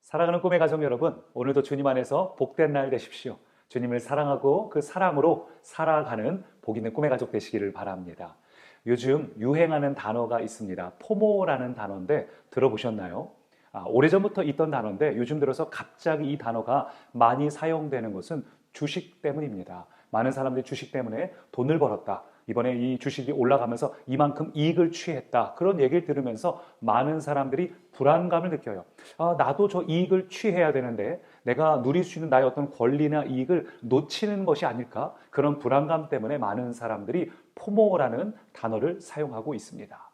사랑하는 꿈의 가족 여러분, 오늘도 주님 안에서 복된 날 되십시오. 주님을 사랑하고 그 사랑으로 살아가는 복 있는 꿈의 가족 되시기를 바랍니다. 요즘 유행하는 단어가 있습니다. 포모라는 단어인데 들어보셨나요? 오래전부터 있던 단어인데 요즘 들어서 갑자기 이 단어가 많이 사용되는 것은 주식 때문입니다. 많은 사람들이 주식 때문에 돈을 벌었다. 이번에 이 주식이 올라가면서 이만큼 이익을 취했다. 그런 얘기를 들으면서 많은 사람들이 불안감을 느껴요. 나도 저 이익을 취해야 되는데 내가 누릴 수 있는 나의 어떤 권리나 이익을 놓치는 것이 아닐까? 그런 불안감 때문에 많은 사람들이 포모라는 단어를 사용하고 있습니다.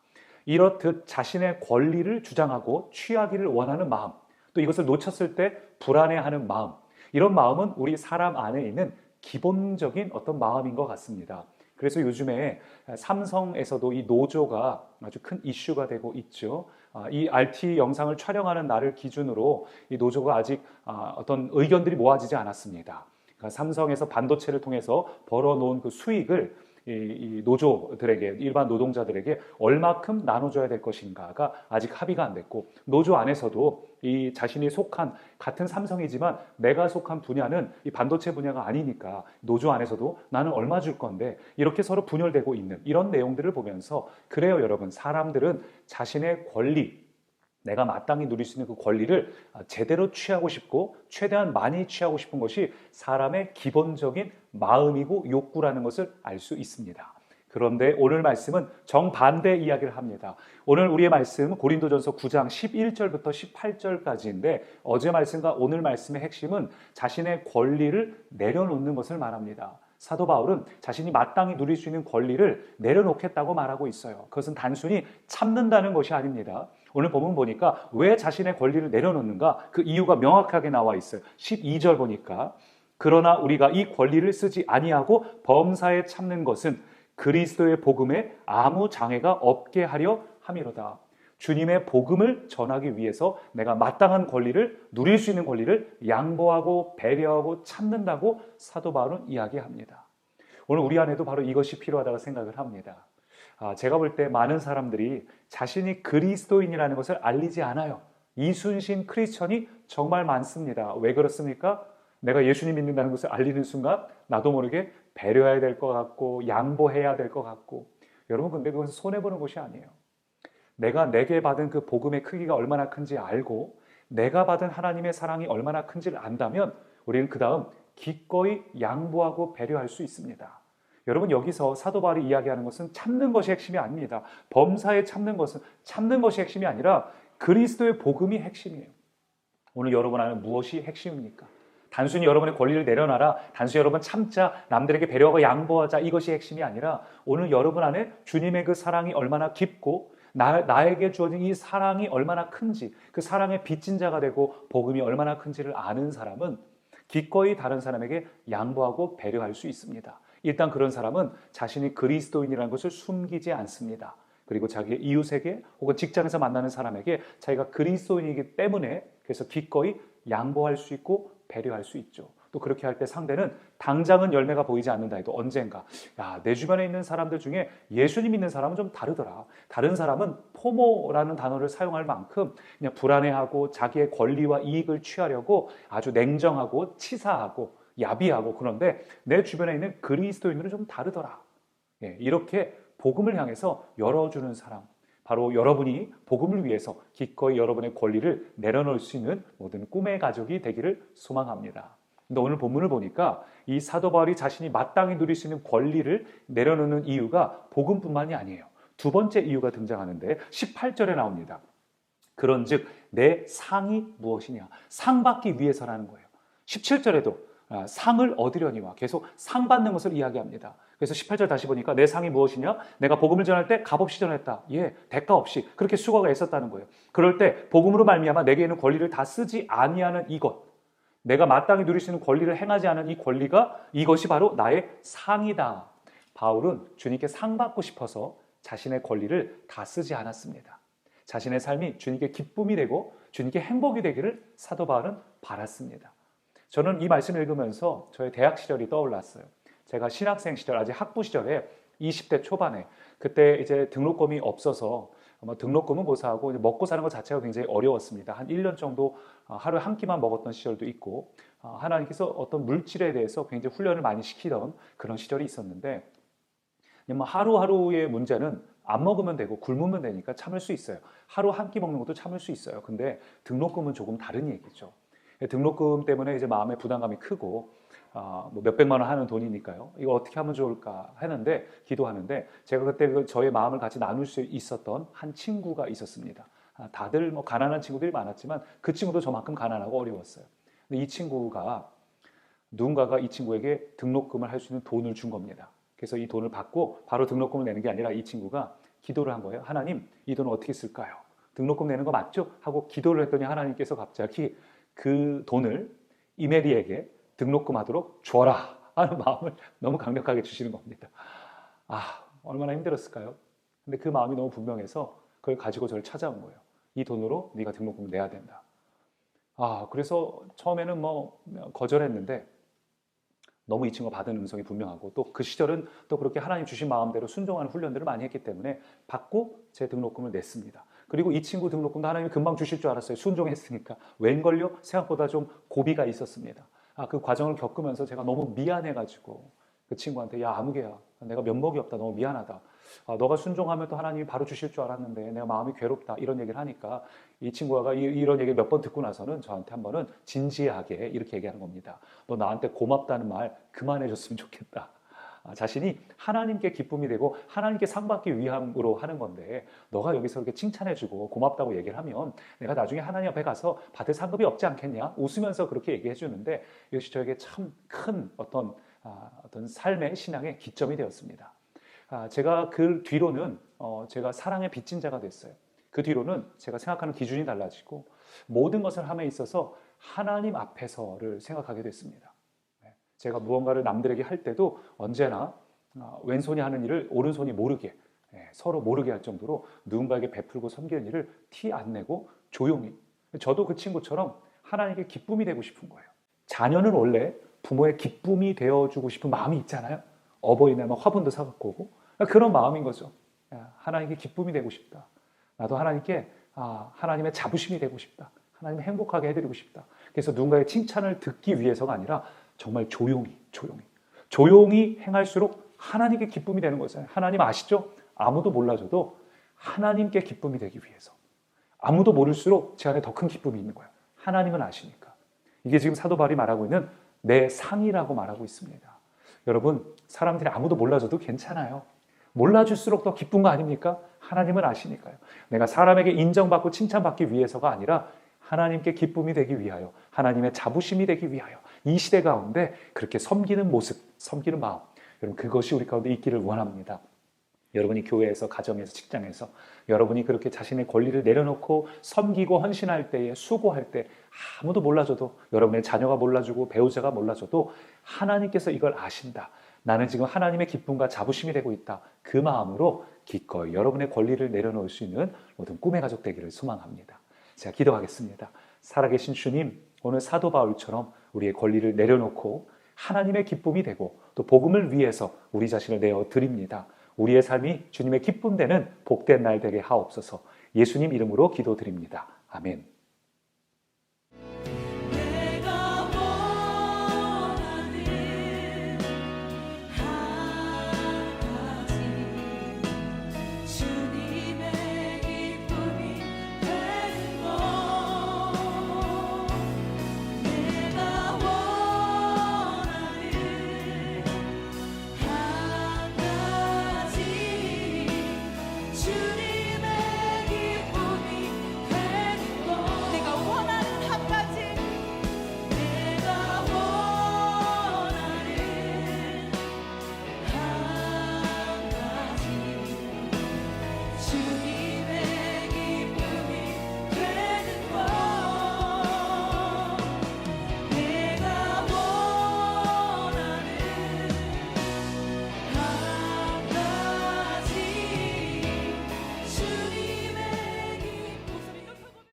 이렇듯 자신의 권리를 주장하고 취하기를 원하는 마음, 또 이것을 놓쳤을 때 불안해하는 마음, 이런 마음은 우리 사람 안에 있는 기본적인 어떤 마음인 것 같습니다. 그래서 요즘에 삼성에서도 이 노조가 아주 큰 이슈가 되고 있죠. 이 RT 영상을 촬영하는 날을 기준으로 이 노조가 아직 어떤 의견들이 모아지지 않았습니다. 그러니까 삼성에서 반도체를 통해서 벌어놓은 그 수익을 이 노조들에게, 일반 노동자들에게 얼마큼 나눠줘야 될 것인가가 아직 합의가 안 됐고, 노조 안에서도 이 자신이 속한 같은 삼성이지만 내가 속한 분야는 이 반도체 분야가 아니니까 노조 안에서도 나는 얼마 줄 건데, 이렇게 서로 분열되고 있는 이런 내용들을 보면서, 그래요 여러분, 사람들은 자신의 권리, 내가 마땅히 누릴 수 있는 그 권리를 제대로 취하고 싶고 최대한 많이 취하고 싶은 것이 사람의 기본적인 마음이고 욕구라는 것을 알 수 있습니다. 그런데 오늘 말씀은 정반대 이야기를 합니다. 오늘 우리의 말씀은 고린도전서 9장 11절부터 18절까지인데, 어제 말씀과 오늘 말씀의 핵심은 자신의 권리를 내려놓는 것을 말합니다. 사도 바울은 자신이 마땅히 누릴 수 있는 권리를 내려놓겠다고 말하고 있어요. 그것은 단순히 참는다는 것이 아닙니다. 오늘 본문 보니까 왜 자신의 권리를 내려놓는가? 그 이유가 명확하게 나와 있어요. 12절 보니까, 그러나 우리가 이 권리를 쓰지 아니하고 범사에 참는 것은 그리스도의 복음에 아무 장애가 없게 하려 함이로다. 주님의 복음을 전하기 위해서 내가 마땅한 권리를, 누릴 수 있는 권리를 양보하고 배려하고 참는다고 사도 바울은 이야기합니다. 오늘 우리 안에도 바로 이것이 필요하다고 생각을 합니다. 제가 볼 때 많은 사람들이 자신이 그리스도인이라는 것을 알리지 않아요. 이순신 크리스천이 정말 많습니다. 왜 그렇습니까? 내가 예수님 믿는다는 것을 알리는 순간 나도 모르게 배려해야 될 것 같고 양보해야 될 것 같고, 여러분 근데 그것은 손해보는 것이 아니에요. 내게 받은 그 복음의 크기가 얼마나 큰지 알고 내가 받은 하나님의 사랑이 얼마나 큰지를 안다면 우리는 그 다음 기꺼이 양보하고 배려할 수 있습니다. 여러분, 여기서 사도 바울이 이야기하는 것은 참는 것이 핵심이 아닙니다. 범사에 참는 것은 참는 것이 핵심이 아니라 그리스도의 복음이 핵심이에요. 오늘 여러분 안에 무엇이 핵심입니까? 단순히 여러분의 권리를 내려놔라, 단순히 여러분 참자, 남들에게 배려하고 양보하자, 이것이 핵심이 아니라 오늘 여러분 안에 주님의 그 사랑이 얼마나 깊고 나에게 주어진 이 사랑이 얼마나 큰지, 그 사랑의 빚진 자가 되고 복음이 얼마나 큰지를 아는 사람은 기꺼이 다른 사람에게 양보하고 배려할 수 있습니다. 일단 그런 사람은 자신이 그리스도인이라는 것을 숨기지 않습니다. 그리고 자기의 이웃에게 혹은 직장에서 만나는 사람에게 자기가 그리스도인이기 때문에 그래서 기꺼이 양보할 수 있고 배려할 수 있죠. 또 그렇게 할 때 상대는 당장은 열매가 보이지 않는다 해도 언젠가, 내 주변에 있는 사람들 중에 예수님 믿는 사람은 좀 다르더라. 다른 사람은 포모라는 단어를 사용할 만큼 그냥 불안해하고 자기의 권리와 이익을 취하려고 아주 냉정하고 치사하고 야비하고, 그런데 내 주변에 있는 그리스도인들은 좀 다르더라. 이렇게 복음을 향해서 열어주는 사람, 바로 여러분이 복음을 위해서 기꺼이 여러분의 권리를 내려놓을 수 있는 모든 꿈의 가족이 되기를 소망합니다. 근데 오늘 본문을 보니까 이 사도 바울이 자신이 마땅히 누릴 수 있는 권리를 내려놓는 이유가 복음뿐만이 아니에요. 두 번째 이유가 등장하는데 18절에 나옵니다. 그런즉 내 상이 무엇이냐? 상 받기 위해서라는 거예요. 17절에도 상을 얻으려니와, 계속 상 받는 것을 이야기합니다. 그래서 18절 다시 보니까 내 상이 무엇이냐? 내가 복음을 전할 때 값없이 전했다. 대가 없이 그렇게 수고가 있었다는 거예요. 그럴 때 복음으로 말미암아 내게 있는 권리를 다 쓰지 아니하는 이것, 내가 마땅히 누릴 수 있는 권리를 행하지 않은 이 권리가, 이것이 바로 나의 상이다. 바울은 주님께 상 받고 싶어서 자신의 권리를 다 쓰지 않았습니다. 자신의 삶이 주님께 기쁨이 되고 주님께 행복이 되기를 사도 바울은 바랐습니다. 저는 이 말씀을 읽으면서 저의 대학 시절이 떠올랐어요. 제가 신학생 시절, 아직 학부 시절에 20대 초반에, 그때 이제 등록금이 없어서 등록금은 고사하고 먹고 사는 것 자체가 굉장히 어려웠습니다. 한 1년 정도 하루에 한 끼만 먹었던 시절도 있고 하나님께서 어떤 물질에 대해서 굉장히 훈련을 많이 시키던 그런 시절이 있었는데 하루하루의 문제는 안 먹으면 되고 굶으면 되니까 참을 수 있어요. 하루 한 끼 먹는 것도 참을 수 있어요. 근데 등록금은 조금 다른 얘기죠. 등록금 때문에 이제 마음의 부담감이 크고 뭐 몇백만 원 하는 돈이니까요. 이거 어떻게 하면 좋을까 하는데 기도하는데 제가 그때 저의 마음을 같이 나눌 수 있었던 한 친구가 있었습니다. 다들 뭐 가난한 친구들이 많았지만 그 친구도 저만큼 가난하고 어려웠어요. 근데 이 친구가 누군가가 이 친구에게 등록금을 할 수 있는 돈을 준 겁니다. 그래서 이 돈을 받고 바로 등록금을 내는 게 아니라 이 친구가 기도를 한 거예요. 하나님, 이 돈을 어떻게 쓸까요? 등록금 내는 거 맞죠? 하고 기도를 했더니 하나님께서 갑자기 그 돈을 이메리에게 등록금 하도록 줘라 하는 마음을 너무 강력하게 주시는 겁니다. 얼마나 힘들었을까요? 근데 그 마음이 너무 분명해서 그걸 가지고 저를 찾아온 거예요. 이 돈으로 네가 등록금을 내야 된다. 그래서 처음에는 뭐 거절했는데 너무 이 친구가 받은 음성이 분명하고 또 그 시절은 또 그렇게 하나님 주신 마음대로 순종하는 훈련들을 많이 했기 때문에 받고 제 등록금을 냈습니다. 그리고 이 친구 등록금도 하나님이 금방 주실 줄 알았어요. 순종했으니까. 웬걸요? 생각보다 좀 고비가 있었습니다. 그 과정을 겪으면서 제가 너무 미안해가지고 그 친구한테 야 아무개야 내가 면목이 없다 너무 미안하다. 너가 순종하면 또 하나님이 바로 주실 줄 알았는데 내가 마음이 괴롭다 이런 얘기를 하니까 이 친구가 이런 얘기를 몇 번 듣고 나서는 저한테 한 번은 진지하게 이렇게 얘기하는 겁니다. 너 나한테 고맙다는 말 그만해줬으면 좋겠다. 자신이 하나님께 기쁨이 되고 하나님께 상 받기 위함으로 하는 건데 너가 여기서 이렇게 칭찬해주고 고맙다고 얘기를 하면 내가 나중에 하나님 앞에 가서 받을 상급이 없지 않겠냐 웃으면서 그렇게 얘기해 주는데 이것이 저에게 참 큰 어떤 삶의 신앙의 기점이 되었습니다. 제가 그 뒤로는 제가 사랑의 빚진 자가 됐어요. 그 뒤로는 제가 생각하는 기준이 달라지고 모든 것을 함에 있어서 하나님 앞에서를 생각하게 됐습니다. 제가 무언가를 남들에게 할 때도 언제나 왼손이 하는 일을 오른손이 모르게 서로 모르게 할 정도로 누군가에게 베풀고 섬기는 일을 티 안 내고 조용히 저도 그 친구처럼 하나님께 기쁨이 되고 싶은 거예요. 자녀는 원래 부모의 기쁨이 되어주고 싶은 마음이 있잖아요. 어버이날 화분도 사갖고 오고 그런 마음인 거죠. 하나님께 기쁨이 되고 싶다. 나도 하나님께 하나님의 자부심이 되고 싶다. 하나님 행복하게 해드리고 싶다. 그래서 누군가의 칭찬을 듣기 위해서가 아니라 정말 조용히 행할수록 하나님께 기쁨이 되는 거잖아요. 하나님 아시죠? 아무도 몰라줘도 하나님께 기쁨이 되기 위해서. 아무도 모를수록 제 안에 더 큰 기쁨이 있는 거예요. 하나님은 아시니까. 이게 지금 사도 바울이 말하고 있는 내 상이라고 말하고 있습니다. 여러분, 사람들이 아무도 몰라줘도 괜찮아요. 몰라줄수록 더 기쁜 거 아닙니까? 하나님은 아시니까요. 내가 사람에게 인정받고 칭찬받기 위해서가 아니라 하나님께 기쁨이 되기 위하여, 하나님의 자부심이 되기 위하여 이 시대 가운데 그렇게 섬기는 모습, 섬기는 마음, 여러분 그것이 우리 가운데 있기를 원합니다. 여러분이 교회에서, 가정에서, 직장에서 여러분이 그렇게 자신의 권리를 내려놓고 섬기고 헌신할 때에, 수고할 때 아무도 몰라줘도, 여러분의 자녀가 몰라주고 배우자가 몰라줘도 하나님께서 이걸 아신다. 나는 지금 하나님의 기쁨과 자부심이 되고 있다. 그 마음으로 기꺼이 여러분의 권리를 내려놓을 수 있는 모든 꿈의 가족 되기를 소망합니다. 제가 기도하겠습니다. 살아계신 주님, 오늘 사도 바울처럼 우리의 권리를 내려놓고 하나님의 기쁨이 되고 또 복음을 위해서 우리 자신을 내어 드립니다. 우리의 삶이 주님의 기쁨 되는 복된 날 되게 하옵소서. 예수님 이름으로 기도드립니다. 아멘.